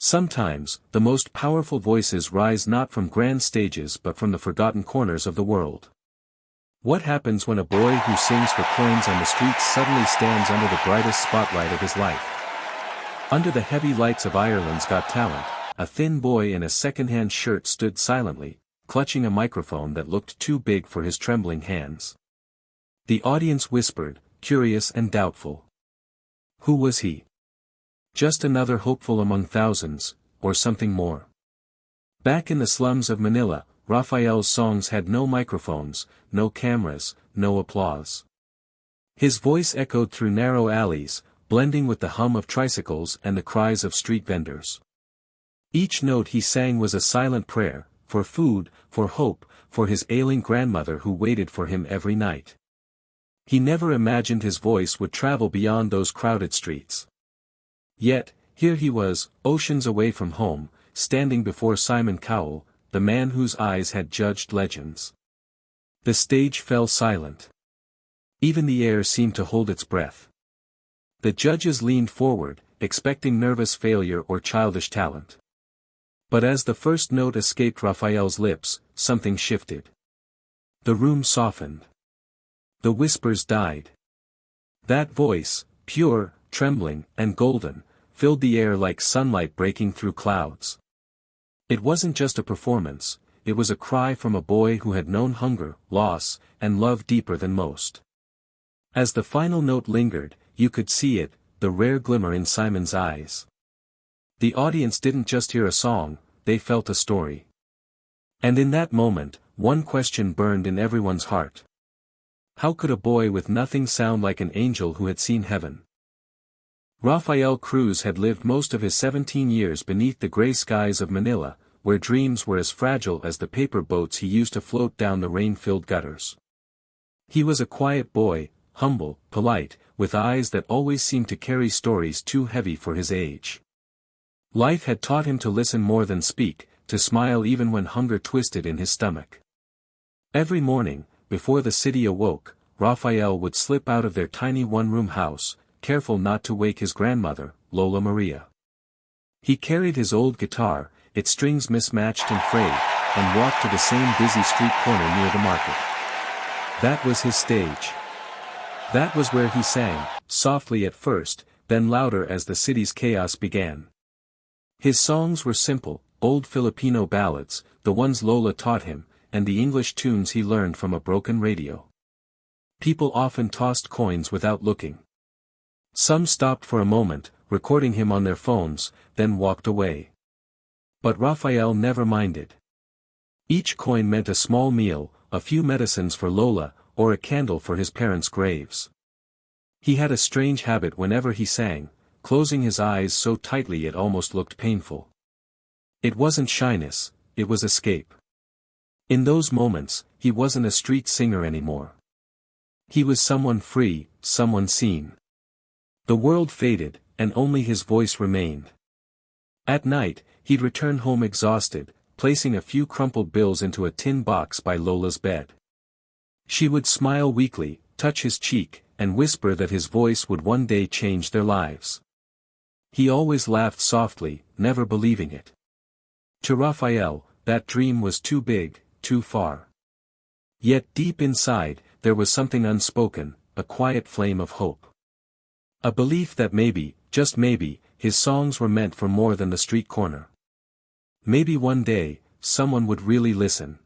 Sometimes, the most powerful voices rise not from grand stages but from the forgotten corners of the world. What happens when a boy who sings for coins on the streets suddenly stands under the brightest spotlight of his life? Under the heavy lights of Ireland's Got Talent, a thin boy in a second-hand shirt stood silently, clutching a microphone that looked too big for his trembling hands. The audience whispered, curious and doubtful. Who was he? Just another hopeful among thousands, or something more? Back in the slums of Manila, Raphael's songs had no microphones, no cameras, no applause. His voice echoed through narrow alleys, blending with the hum of tricycles and the cries of street vendors. Each note he sang was a silent prayer, for food, for hope, for his ailing grandmother who waited for him every night. He never imagined his voice would travel beyond those crowded streets. Yet, here he was, oceans away from home, standing before Simon Cowell, the man whose eyes had judged legends. The stage fell silent. Even the air seemed to hold its breath. The judges leaned forward, expecting nervous failure or childish talent. But as the first note escaped Raphael's lips, something shifted. The room softened. The whispers died. That voice, pure, trembling, and golden, filled the air like sunlight breaking through clouds. It wasn't just a performance, it was a cry from a boy who had known hunger, loss, and love deeper than most. As the final note lingered, you could see it, the rare glimmer in Simon's eyes. The audience didn't just hear a song, they felt a story. And in that moment, one question burned in everyone's heart. How could a boy with nothing sound like an angel who had seen heaven? Raphael Cruz had lived most of his 17 years beneath the gray skies of Manila, where dreams were as fragile as the paper boats he used to float down the rain-filled gutters. He was a quiet boy, humble, polite, with eyes that always seemed to carry stories too heavy for his age. Life had taught him to listen more than speak, to smile even when hunger twisted in his stomach. Every morning, before the city awoke, Raphael would slip out of their tiny one-room house, careful not to wake his grandmother, Lola Maria. He carried his old guitar, its strings mismatched and frayed, and walked to the same busy street corner near the market. That was his stage. That was where he sang, softly at first, then louder as the city's chaos began. His songs were simple, old Filipino ballads, the ones Lola taught him, and the English tunes he learned from a broken radio. People often tossed coins without looking. Some stopped for a moment, recording him on their phones, then walked away. But Raphael never minded. Each coin meant a small meal, a few medicines for Lola, or a candle for his parents' graves. He had a strange habit whenever he sang, closing his eyes so tightly it almost looked painful. It wasn't shyness, it was escape. In those moments, he wasn't a street singer anymore. He was someone free, someone seen. The world faded, and only his voice remained. At night, he'd return home exhausted, placing a few crumpled bills into a tin box by Lola's bed. She would smile weakly, touch his cheek, and whisper that his voice would one day change their lives. He always laughed softly, never believing it. To Raphael, that dream was too big, too far. Yet deep inside, there was something unspoken, a quiet flame of hope. A belief that maybe, just maybe, his songs were meant for more than the street corner. Maybe one day, someone would really listen.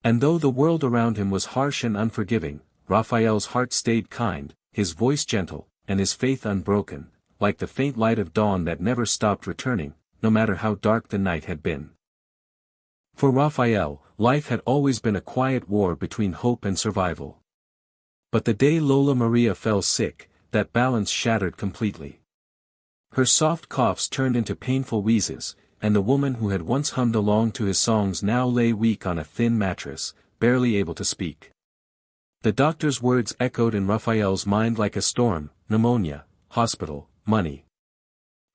And though the world around him was harsh and unforgiving, Raphael's heart stayed kind, his voice gentle, and his faith unbroken, like the faint light of dawn that never stopped returning, no matter how dark the night had been. For Raphael, life had always been a quiet war between hope and survival. But the day Lola Maria fell sick, that balance shattered completely. Her soft coughs turned into painful wheezes, and the woman who had once hummed along to his songs now lay weak on a thin mattress, barely able to speak. The doctor's words echoed in Raphael's mind like a storm: pneumonia, hospital, money.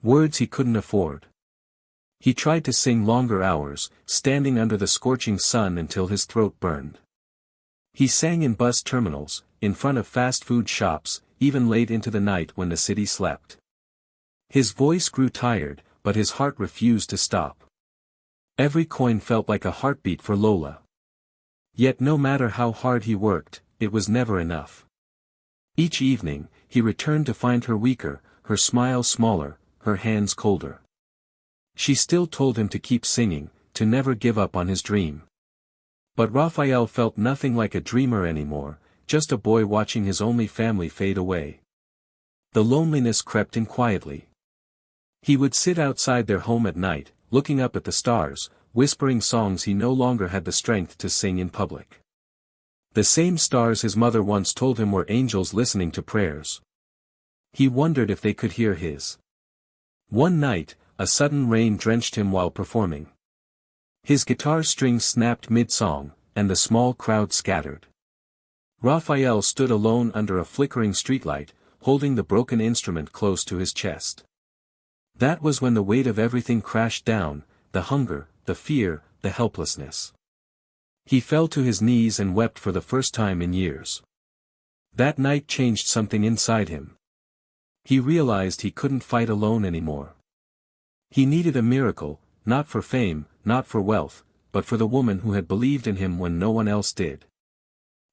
Words he couldn't afford. He tried to sing longer hours, standing under the scorching sun until his throat burned. He sang in bus terminals, in front of fast food shops, even late into the night when the city slept. His voice grew tired, but his heart refused to stop. Every coin felt like a heartbeat for Lola. Yet no matter how hard he worked, it was never enough. Each evening, he returned to find her weaker, her smile smaller, her hands colder. She still told him to keep singing, to never give up on his dream. But Raphael felt nothing like a dreamer anymore, just a boy watching his only family fade away. The loneliness crept in quietly. He would sit outside their home at night, looking up at the stars, whispering songs he no longer had the strength to sing in public. The same stars his mother once told him were angels listening to prayers. He wondered if they could hear his. One night, a sudden rain drenched him while performing. His guitar strings snapped mid-song, and the small crowd scattered. Raphael stood alone under a flickering streetlight, holding the broken instrument close to his chest. That was when the weight of everything crashed down, the hunger, the fear, the helplessness. He fell to his knees and wept for the first time in years. That night changed something inside him. He realized he couldn't fight alone anymore. He needed a miracle, not for fame, not for wealth, but for the woman who had believed in him when no one else did.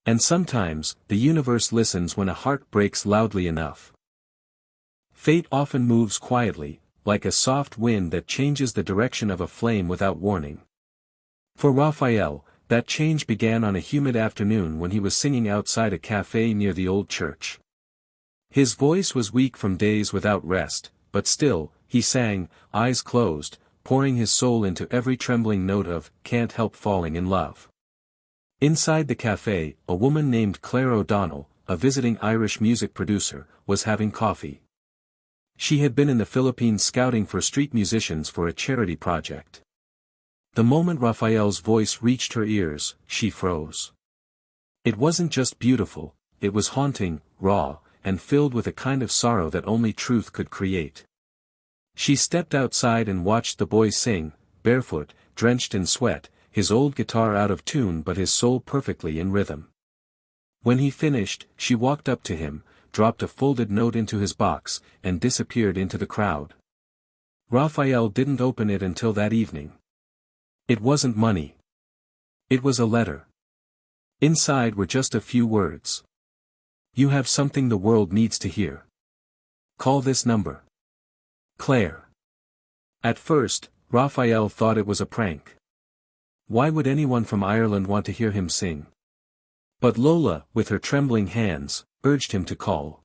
And sometimes, the universe listens when a heart breaks loudly enough. Fate often moves quietly, like a soft wind that changes the direction of a flame without warning. For Raphael, that change began on a humid afternoon when he was singing outside a cafe near the old church. His voice was weak from days without rest, but still, he sang, eyes closed, pouring his soul into every trembling note of "Can't Help Falling in Love." Inside the cafe, a woman named Claire O'Donnell, a visiting Irish music producer, was having coffee. She had been in the Philippines scouting for street musicians for a charity project. The moment Raphael's voice reached her ears, she froze. It wasn't just beautiful, it was haunting, raw, and filled with a kind of sorrow that only truth could create. She stepped outside and watched the boy sing, barefoot, drenched in sweat, his old guitar out of tune but his soul perfectly in rhythm. When he finished, she walked up to him, dropped a folded note into his box, and disappeared into the crowd. Raphael didn't open it until that evening. It wasn't money. It was a letter. Inside were just a few words. "You have something the world needs to hear. Call this number. Claire." At first, Raphael thought it was a prank. Why would anyone from Ireland want to hear him sing? But Lola, with her trembling hands, urged him to call.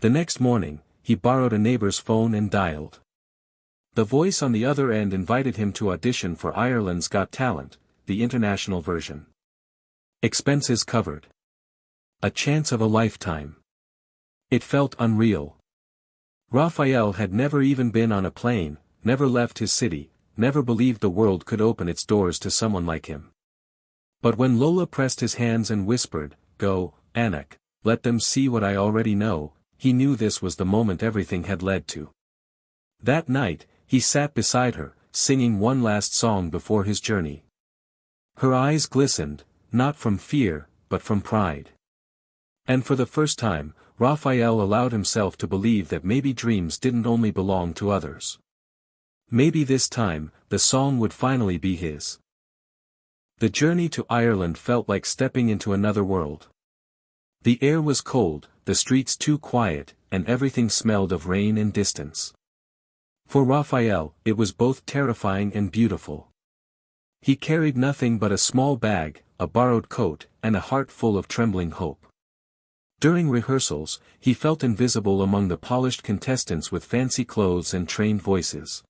The next morning, he borrowed a neighbor's phone and dialed. The voice on the other end invited him to audition for Ireland's Got Talent, the international version. Expenses covered. A chance of a lifetime. It felt unreal. Raphael had never even been on a plane, never left his city, never believed the world could open its doors to someone like him. But when Lola pressed his hands and whispered, "Go, Anak, let them see what I already know," he knew this was the moment everything had led to. That night, he sat beside her, singing one last song before his journey. Her eyes glistened, not from fear, but from pride. And for the first time, Raphael allowed himself to believe that maybe dreams didn't only belong to others. Maybe this time, the song would finally be his. The journey to Ireland felt like stepping into another world. The air was cold, the streets too quiet, and everything smelled of rain and distance. For Raphael, it was both terrifying and beautiful. He carried nothing but a small bag, a borrowed coat, and a heart full of trembling hope. During rehearsals, he felt invisible among the polished contestants with fancy clothes and trained voices.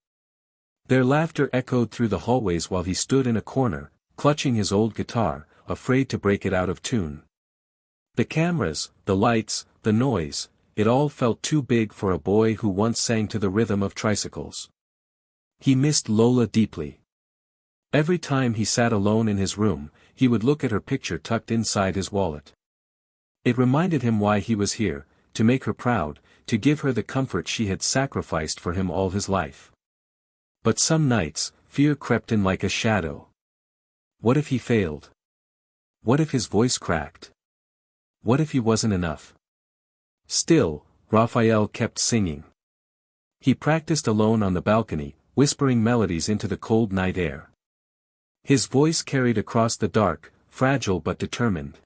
Their laughter echoed through the hallways while he stood in a corner, clutching his old guitar, afraid to break it out of tune. The cameras, the lights, the noise, it all felt too big for a boy who once sang to the rhythm of tricycles. He missed Lola deeply. Every time he sat alone in his room, he would look at her picture tucked inside his wallet. It reminded him why he was here, to make her proud, to give her the comfort she had sacrificed for him all his life. But some nights, fear crept in like a shadow. What if he failed? What if his voice cracked? What if he wasn't enough? Still, Raphael kept singing. He practiced alone on the balcony, whispering melodies into the cold night air. His voice carried across the dark, fragile but determined.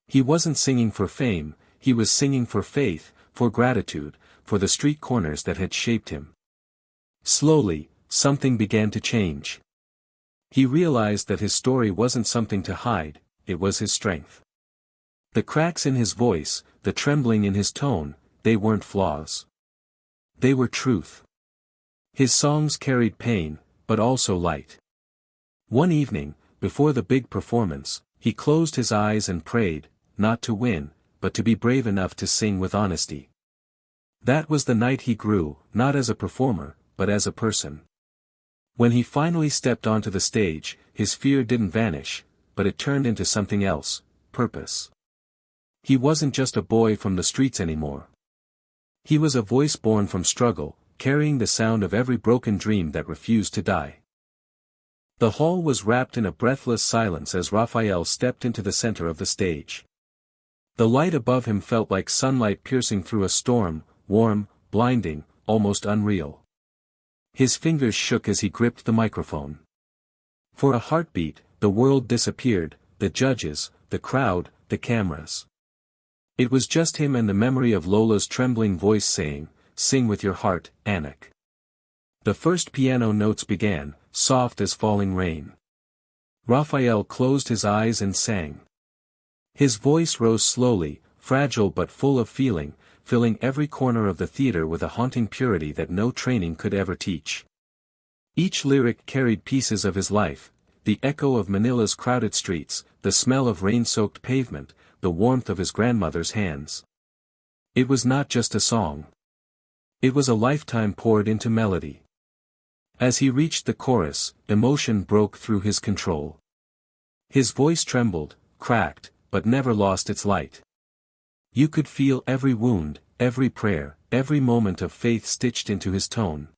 He wasn't singing for fame, he was singing for faith, for gratitude, for the street corners that had shaped him. Slowly, something began to change. He realized that his story wasn't something to hide, it was his strength. The cracks in his voice, the trembling in his tone, they weren't flaws. They were truth. His songs carried pain, but also light. One evening, before the big performance, he closed his eyes and prayed, not to win, but to be brave enough to sing with honesty. That was the night he grew, not as a performer, but as a person. When he finally stepped onto the stage, his fear didn't vanish, but it turned into something else, purpose. He wasn't just a boy from the streets anymore. He was a voice born from struggle, carrying the sound of every broken dream that refused to die. The hall was wrapped in a breathless silence as Raphael stepped into the center of the stage. The light above him felt like sunlight piercing through a storm, warm, blinding, almost unreal. His fingers shook as he gripped the microphone. For a heartbeat, the world disappeared, the judges, the crowd, the cameras. It was just him and the memory of Lola's trembling voice saying, "Sing with your heart, Anik." The first piano notes began, soft as falling rain. Raphael closed his eyes and sang. His voice rose slowly, fragile but full of feeling, filling every corner of the theater with a haunting purity that no training could ever teach. Each lyric carried pieces of his life, the echo of Manila's crowded streets, the smell of rain-soaked pavement, the warmth of his grandmother's hands. It was not just a song. It was a lifetime poured into melody. As he reached the chorus, emotion broke through his control. His voice trembled, cracked, but never lost its light. You could feel every wound, every prayer, every moment of faith stitched into his tone.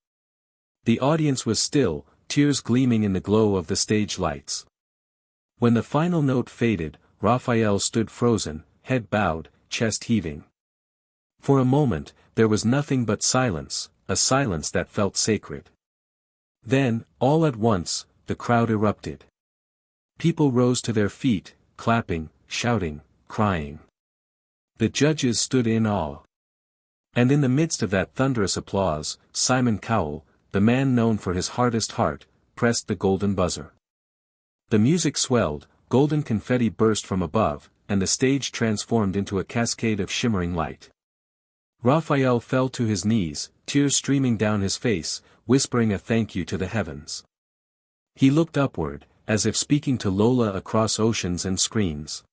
The audience was still, tears gleaming in the glow of the stage lights. When the final note faded, Raphael stood frozen, head bowed, chest heaving. For a moment, there was nothing but silence, a silence that felt sacred. Then, all at once, the crowd erupted. People rose to their feet, clapping, shouting, crying. The judges stood in awe. And in the midst of that thunderous applause, Simon Cowell, the man known for his hardest heart, pressed the golden buzzer. The music swelled, golden confetti burst from above, and the stage transformed into a cascade of shimmering light. Raphael fell to his knees, tears streaming down his face, whispering a thank you to the heavens. He looked upward, as if speaking to Lola across oceans and screens.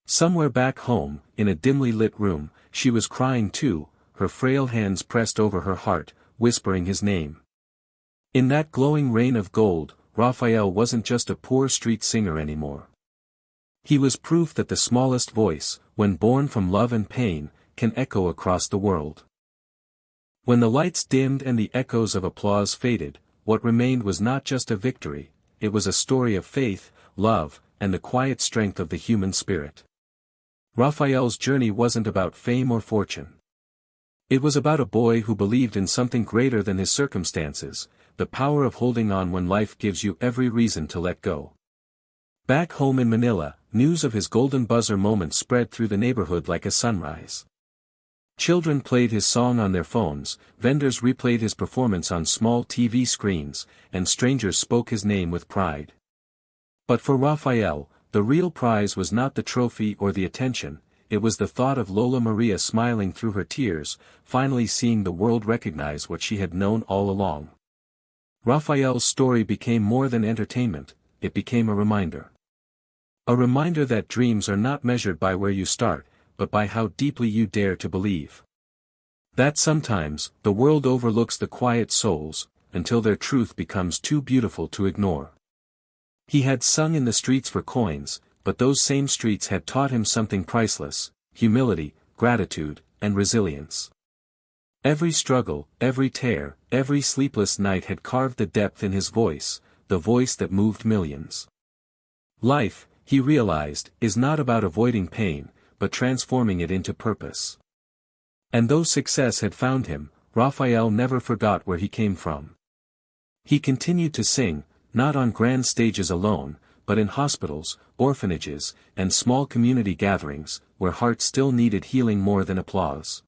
Somewhere back home, in a dimly lit room, she was crying too, her frail hands pressed over her heart, whispering his name. In that glowing rain of gold, Raphael wasn't just a poor street singer anymore. He was proof that the smallest voice, when born from love and pain, can echo across the world. When the lights dimmed and the echoes of applause faded, what remained was not just a victory, it was a story of faith, love, and the quiet strength of the human spirit. Raphael's journey wasn't about fame or fortune. It was about a boy who believed in something greater than his circumstances, the power of holding on when life gives you every reason to let go. Back home in Manila, news of his golden buzzer moment spread through the neighborhood like a sunrise. Children played his song on their phones, vendors replayed his performance on small TV screens, and strangers spoke his name with pride. But for Raphael, the real prize was not the trophy or the attention, it was the thought of Lola Maria smiling through her tears, finally seeing the world recognize what she had known all along. Raphael's story became more than entertainment, it became a reminder. A reminder that dreams are not measured by where you start, but by how deeply you dare to believe. That sometimes, the world overlooks the quiet souls, until their truth becomes too beautiful to ignore. He had sung in the streets for coins, but those same streets had taught him something priceless: humility, gratitude, and resilience. Every struggle, every tear, every sleepless night had carved the depth in his voice, the voice that moved millions. Life, he realized, is not about avoiding pain, but transforming it into purpose. And though success had found him, Raphael never forgot where he came from. He continued to sing, not on grand stages alone, but in hospitals, orphanages, and small community gatherings, where hearts still needed healing more than applause.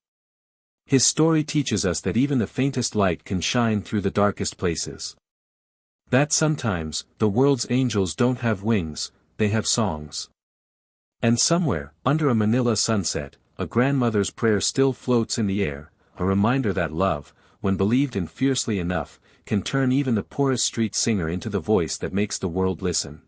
His story teaches us that even the faintest light can shine through the darkest places. That sometimes, the world's angels don't have wings, they have songs. And somewhere, under a Manila sunset, a grandmother's prayer still floats in the air, a reminder that love, when believed in fiercely enough, can turn even the poorest street singer into the voice that makes the world listen.